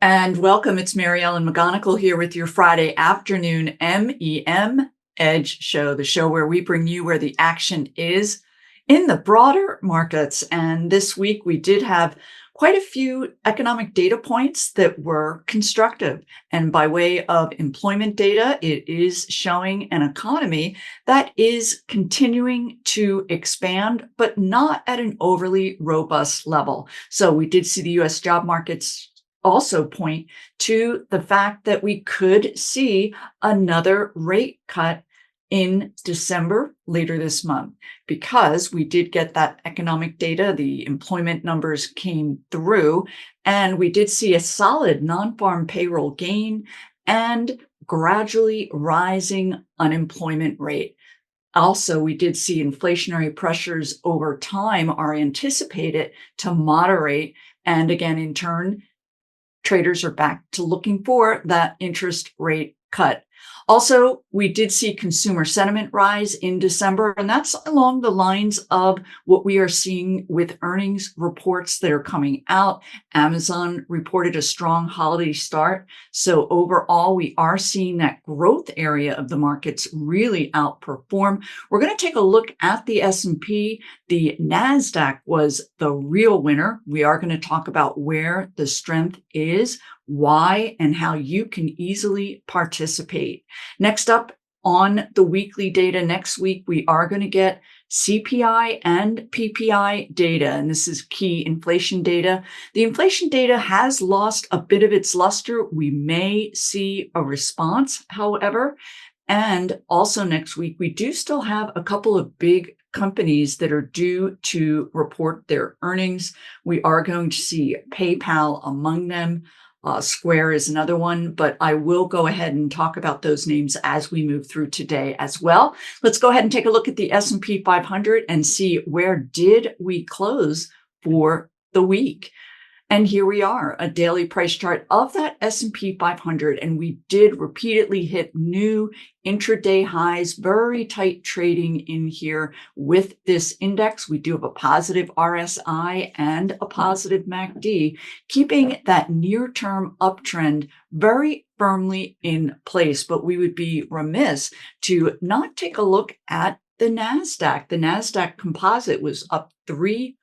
And welcome. It's Ellen McGonagle here with your Friday afternoon MEM Edge show, the show where we bring you where the action is in the broader markets. And this week we did have quite a few economic data points that were constructive. And by way of employment data, it is showing an economy that is continuing to expand, but not at an overly robust level. So we did see the US job markets also point to the fact that we could see another rate cut in December later this month, because we did get that economic data. The employment numbers came through, and we did see a solid non-farm payroll gain and gradually rising unemployment rate. Also, we did see inflationary pressures over time are anticipated to moderate. And again, in turn, traders are back to looking for that interest rate cut. Also, we did see consumer sentiment rise in December, and that's along the lines of what we are seeing with earnings reports that are coming out. Amazon reported a strong holiday start. So overall, we are seeing that growth area of the markets really outperform. We're going to take a look at the S&P. The Nasdaq was the real winner. We are going to talk about where the strength is, why, and how you can easily participate. Next up on the weekly data next week, we are going to get CPI and PPI data, and this is key inflation data. The inflation data has lost a bit of its luster. We may see a response, however. And also next week, we do still have a couple of big companies that are due to report their earnings. We are going to see PayPal among them. Square is another one, but I will go ahead and talk about those names as we move through today as well. Let's go ahead and take a look at the S&P 500 and see where did we close for the week. And here we are, a daily price chart of that S&P 500, and we did repeatedly hit new intraday highs, very tight trading in here with this index. We do have a positive RSI and a positive MACD, keeping that near-term uptrend very firmly in place. But we would be remiss to not take a look at the Nasdaq. The Nasdaq Composite was up 3%.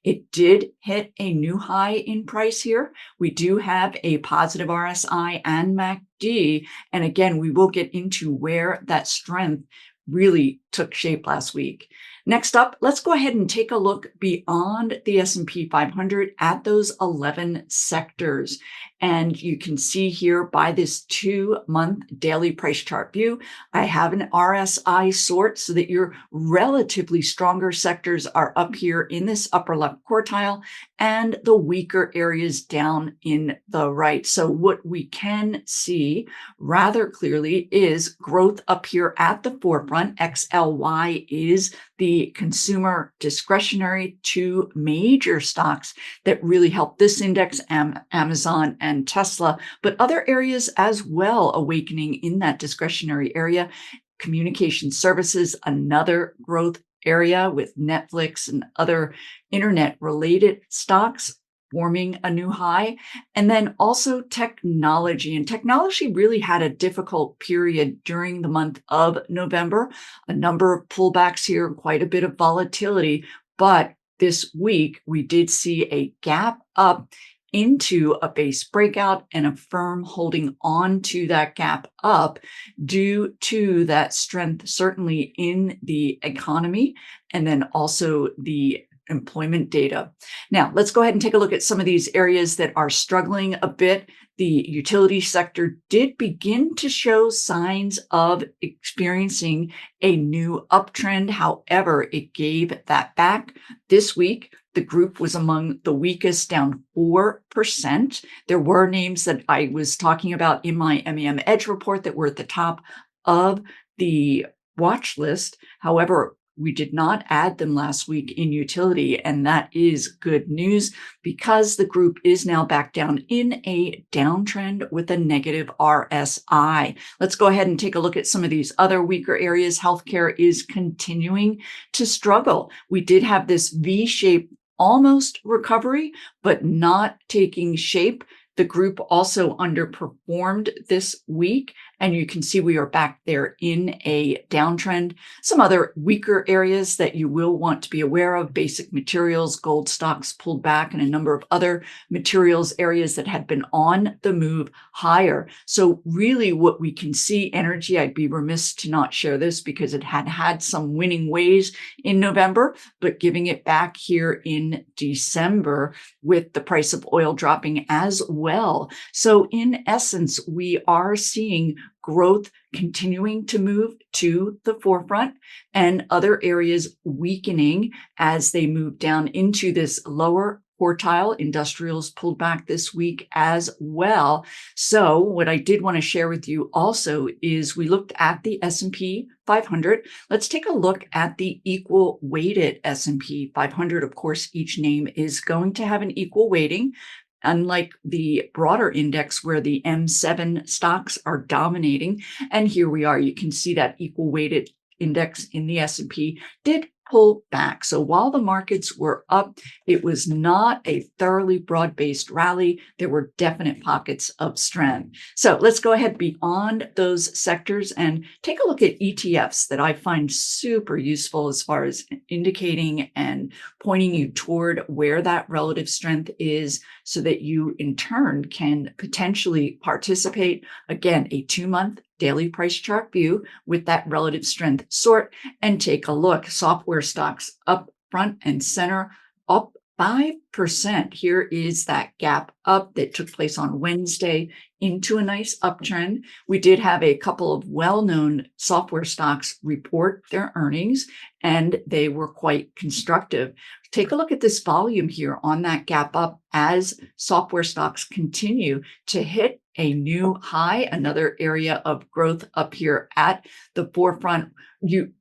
It did hit a new high in price here. We do have a positive RSI and MACD. And again, we will get into where that strength really took shape last week. Next up, let's go ahead and take a look beyond the S&P 500 at those 11 sectors. And you can see here by this 2-month daily price chart view, I have an RSI sort so that your relatively stronger sectors are up here in this upper left quartile and the weaker areas down in the right. So what we can see rather clearly is growth up here at the forefront. XLY is the consumer discretionary, two major stocks that really help this index, Amazon and Tesla, but other areas as well awakening in that discretionary area. Communication services, another growth area with Netflix and other internet-related stocks forming a new high. And then also technology. And technology really had a difficult period during the month of November. A number of pullbacks here, quite a bit of volatility. But this week, we did see a gap up into a base breakout and a firm holding on to that gap up due to that strength, certainly in the economy, and then also the employment data. Now, let's go ahead and take a look at some of these areas that are struggling a bit. The utility sector did begin to show signs of experiencing a new uptrend. However, it gave that back this week. The group was among the weakest, down 4%. There were names that I was talking about in my MEM Edge report that were at the top of the watch list. However, we did not add them last week in utility, and that is good news because the group is now back down in a downtrend with a negative RSI. Let's go ahead and take a look at some of these other weaker areas. Healthcare is continuing to struggle. We did have this V-shaped almost recovery, but not taking shape The group also underperformed this week, and you can see we are back there in a downtrend. Some other weaker areas that you will want to be aware of: basic materials, gold stocks pulled back, and a number of other materials areas that had been on the move higher. So really what we can see, energy, I'd be remiss to not share this because it had some winning ways in November, but giving it back here in December with the price of oil dropping as well. So in essence, we are seeing growth continuing to move to the forefront and other areas weakening as they move down into this lower quartile. Industrials pulled back this week as well. So what I did want to share with you also is we looked at the S&P 500. Let's take a look at the equal weighted S&P 500. Of course, each name is going to have an equal weighting, unlike the broader index where the M7 stocks are dominating. And here we are. You can see that equal weighted index in the S&P did pull back. So while the markets were up, it was not a thoroughly broad-based rally. There were definite pockets of strength. So let's go ahead beyond those sectors and take a look at ETFs that I find super useful as far as indicating and pointing you toward where that relative strength is so that you in turn can potentially participate. Again, a 2-month daily price chart view with that relative strength sort, and take a look. Software stocks up front and center, up 5%. Here is that gap up that took place on Wednesday into a nice uptrend. We did have a couple of well-known software stocks report their earnings, and they were quite constructive. Take a look at this volume here on that gap up as software stocks continue to hit a new high, another area of growth up here at the forefront.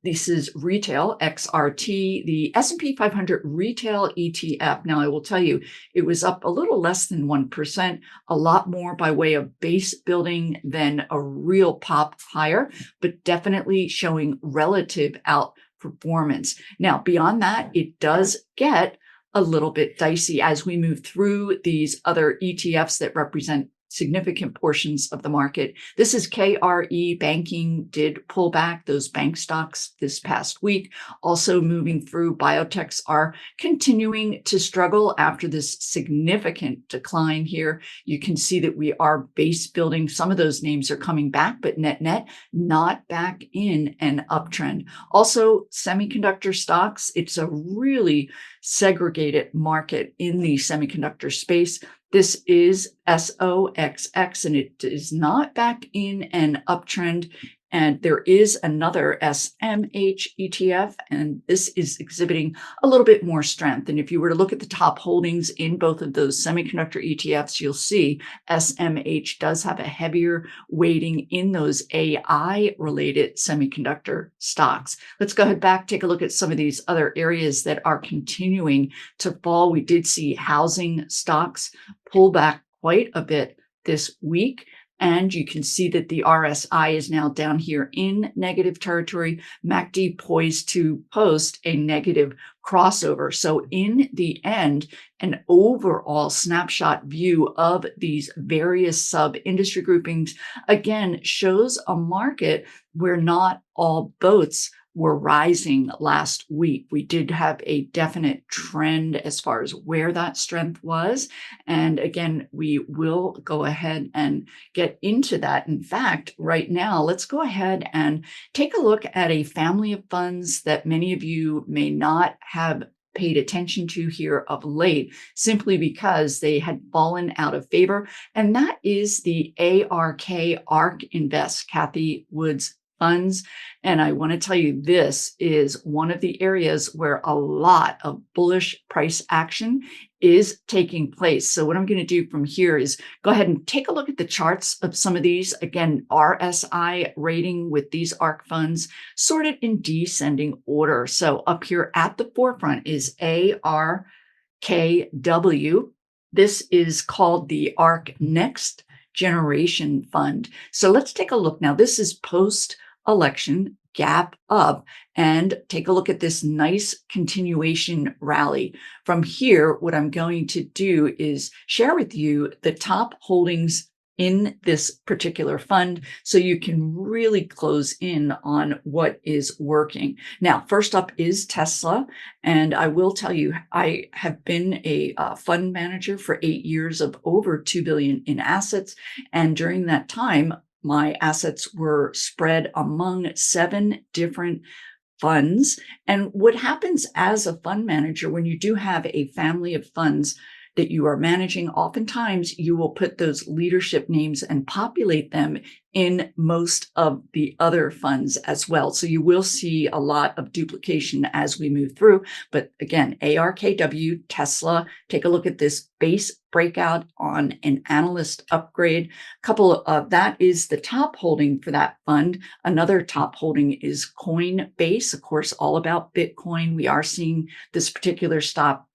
This is retail XRT, the S&P 500 retail ETF. Now, I will tell you, it was up a little less than 1%, a lot more by way of base building than a real pop higher, but definitely showing relative outperformance. Now, beyond that, it does get a little bit dicey as we move through these other ETFs that represent significant portions of the market. This is KRE. Banking did pull back those bank stocks this past week. Also moving through, biotechs are continuing to struggle after this significant decline here. You can see that we are base building. Some of those names are coming back, but net not back in an uptrend. Also, semiconductor stocks. It's a really segregated market in the semiconductor space. This is SOXX, and it is not back in an uptrend. And there is another SMH ETF, and this is exhibiting a little bit more strength. And if you were to look at the top holdings in both of those semiconductor ETFs, you'll see SMH does have a heavier weighting in those AI-related semiconductor stocks. Let's go ahead back, take a look at some of these other areas that are continuing to fall. We did see housing stocks pull back quite a bit this week. And you can see that the RSI is now down here in negative territory. MACD poised to post a negative crossover. So in the end, an overall snapshot view of these various sub-industry groupings, again, shows a market where not all boats were rising last week. We did have a definite trend as far as where that strength was. And again, we will go ahead and get into that. In fact, right now, let's go ahead and take a look at a family of funds that many of you may not have paid attention to here of late, simply because they had fallen out of favor. And that is the ARK Invest, Kathy Wood's funds. And I want to tell you, this is one of the areas where a lot of bullish price action is taking place. So what I'm going to do from here is go ahead and take a look at the charts of some of these. Again, RSI rating with these ARK funds sorted in descending order. So up here at the forefront is ARKW. This is called the ARK Next Generation Fund. So let's take a look now. This is post-election gap up and take a look at this nice continuation rally. From here, what I'm going to do is share with you the top holdings in this particular fund so you can really close in on what is working. Now, first up is Tesla. And I will tell you, I have been a fund manager for 8 years of over 2 billion in assets. And during that time, my assets were spread among 7 different funds. And what happens as a fund manager when you do have a family of funds that you are managing, oftentimes you will put those leadership names and populate them in most of the other funds as well. So you will see a lot of duplication as we move through. But again, ARKW, Tesla, take a look at this base breakout on an analyst upgrade. That is the top holding for that fund. Another top holding is Coinbase, of course, all about Bitcoin. We are seeing this particular stock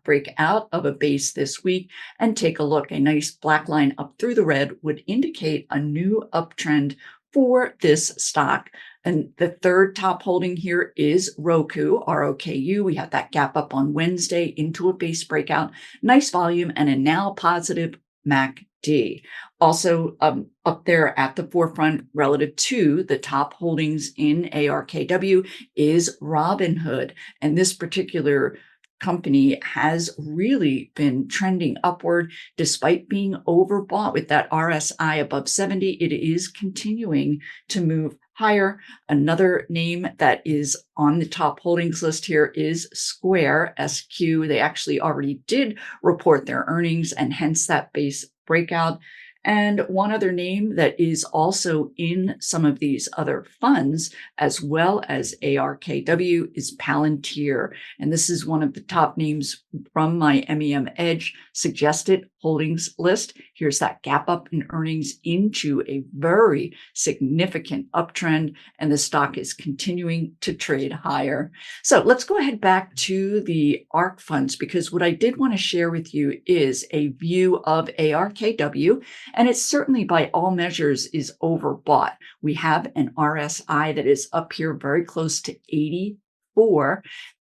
break out of a base this week and take a look. A nice black line up through the red would indicate a new uptrend for this stock. And the third top holding here is ROKU, ROKU. We had that gap up on Wednesday into a base breakout, nice volume, and a now positive MACD. Also up there at the forefront relative to the top holdings in ARKW is Robinhood. And this particular company has really been trending upward despite being overbought with that RSI above 70. It is continuing to move higher. Another name that is on the top holdings list here is Square, SQ. They actually already did report their earnings and hence that base breakout. And one other name that is also in some of these other funds, as well as ARKW, is Palantir. And this is one of the top names from my MEM Edge suggested holdings list. Here's that gap up in earnings into a very significant uptrend, and the stock is continuing to trade higher. So let's go ahead back to the ARK funds, because what I did want to share with you is a view of ARKW, and it certainly by all measures is overbought. We have an RSI that is up here very close to 84,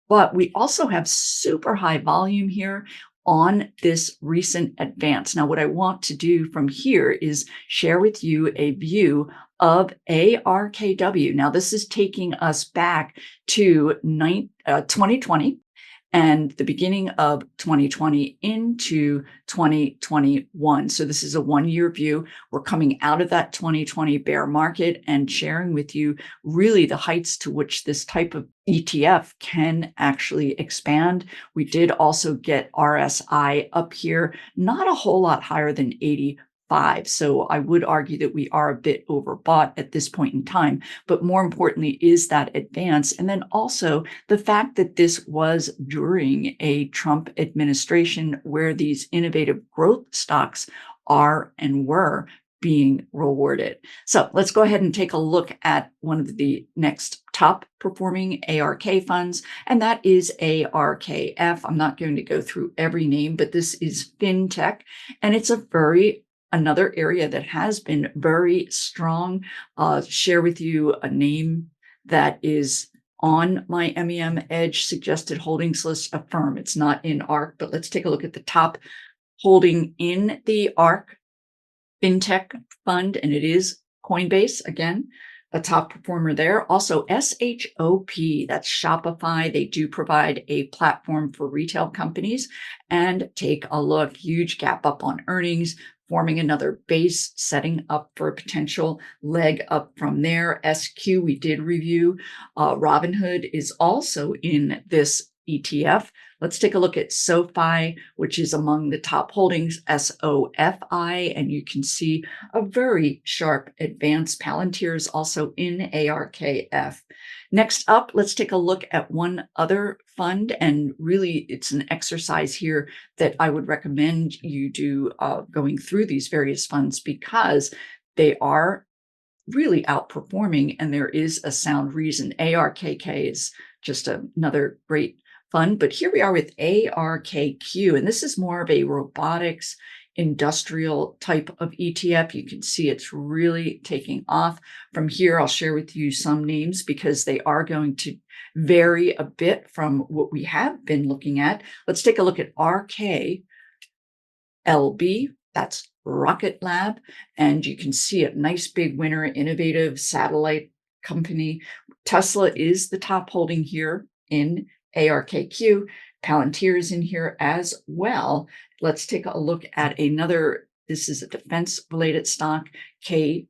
but we also have super high volume here on this recent advance. Now, what I want to do from here is share with you a view of ARKW. Now, this is taking us back to 2020 and the beginning of 2020 into 2021. So this is a one-year view. We're coming out of that 2020 bear market and sharing with you really the heights to which this type of ETF can actually expand. We did also get RSI up here, not a whole lot higher than 85. So I would argue that we are a bit overbought at this point in time, but more importantly is that advance. And then also the fact that this was during a Trump administration where these innovative growth stocks are and were being rewarded. So let's go ahead and take a look at one of the next top performing ARK funds, and that is ARKF. I'm not going to go through every name, but this is fintech, and it's another area that has been very strong. Share with you a name that is on my MEM Edge suggested holdings list, Affirm. It's not in ARK, but let's take a look at the top holding in the ARK fintech fund, and it is Coinbase, again, a top performer there. Also, SHOP, that's Shopify. They do provide a platform for retail companies. And take a look, huge gap up on earnings, forming another base, setting up for a potential leg up from there. SQ, we did review. Robinhood is also in this ETF. Let's take a look at SOFI, which is among the top holdings, SOFI, and you can see a very sharp advance. Palantir is also in ARKF. Next up, let's take a look at one other fund, and really it's an exercise here that I would recommend you do going through these various funds because they are really outperforming and there is a sound reason. ARKK is just another great fund, but here we are with ARKQ, and this is more of a robotics industrial type of ETF. You can see it's really taking off. From here, I'll share with you some names because they are going to vary a bit from what we have been looking at. Let's take a look at RKLB. That's Rocket Lab. And you can see a nice big winner, innovative satellite company. Tesla is the top holding here in ARKQ. Palantir is in here as well. Let's take a look at another. This is a defense-related stock, KTOS.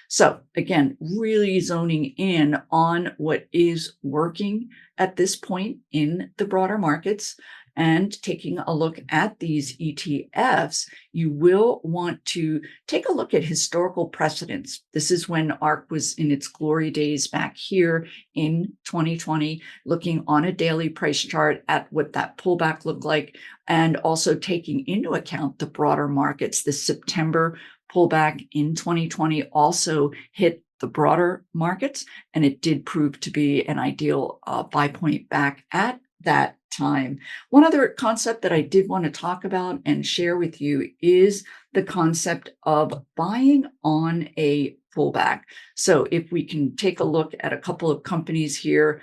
So again, really zoning in on what is working at this point in the broader markets. And taking a look at these ETFs, you will want to take a look at historical precedents. This is when ARK was in its glory days back here in 2020, looking on a daily price chart at what that pullback looked like, and also taking into account the broader markets. The September pullback in 2020 also hit the broader markets, and it did prove to be an ideal buy point back at that time. One other concept that I did want to talk about and share with you is the concept of buying on a pullback. So if we can take a look at a couple of companies here,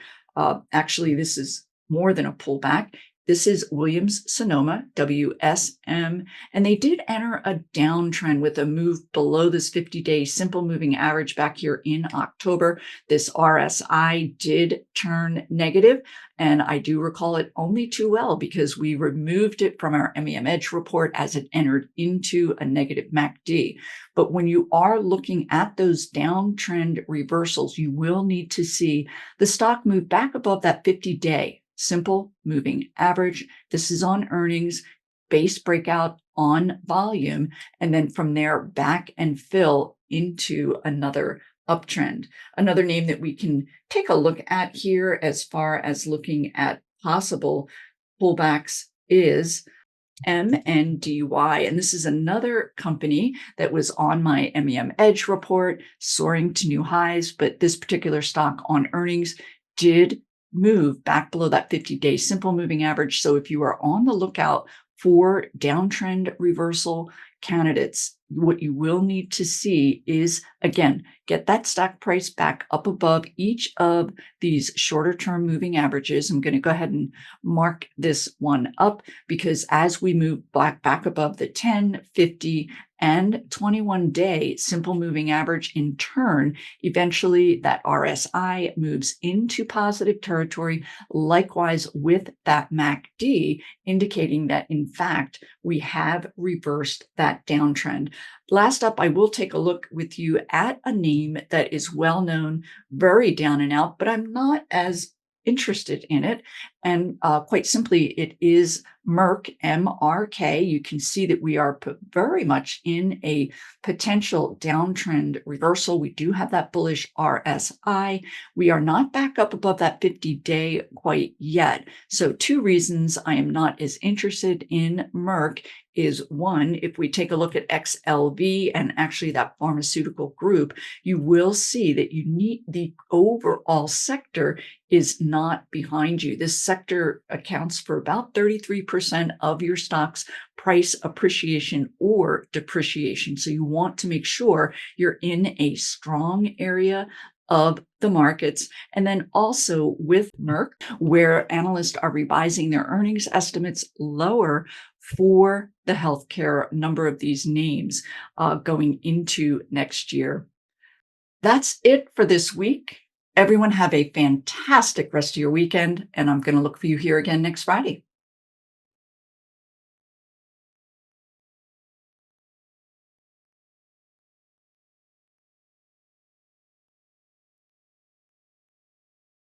actually, this is more than a pullback. This is Williams-Sonoma, WSM, and they did enter a downtrend with a move below this 50-day simple moving average back here in October. This RSI did turn negative, and I do recall it only too well because we removed it from our MEM Edge report as it entered into a negative MACD. But when you are looking at those downtrend reversals, you will need to see the stock move back above that 50-day simple moving average. This is on earnings, base breakout on volume, and then from there back and fill into another uptrend. Another name that we can take a look at here as far as looking at possible pullbacks is MNDY. And this is another company that was on my MEM Edge report, soaring to new highs, but this particular stock on earnings did move back below that 50-day simple moving average. So if you are on the lookout for downtrend reversal candidates, what you will need to see is, again, get that stock price back up above each of these shorter term moving averages. I'm going to go ahead and mark this one up because as we move back above the 10, 50, and 21-day simple moving average in turn, eventually that RSI moves into positive territory, likewise with that MACD, indicating that in fact we have reversed that downtrend. Last up, I will take a look with you at a name that is well known, very down and out, but I'm not as interested in it. And quite simply, it is Merck, MRK. You can see that we are very much in a potential downtrend reversal. We do have that bullish RSI. We are not back up above that 50-day quite yet. So two reasons I am not as interested in Merck is one, if we take a look at XLV and actually that pharmaceutical group, you will see that you need the overall sector is not behind you. This sector accounts for about 33% of your stock's price appreciation or depreciation. So you want to make sure you're in a strong area of the markets. And then also with Merck, where analysts are revising their earnings estimates lower for the healthcare number of these names going into next year. That's it for this week. Everyone have a fantastic rest of your weekend, and I'm going to look for you here again next Friday.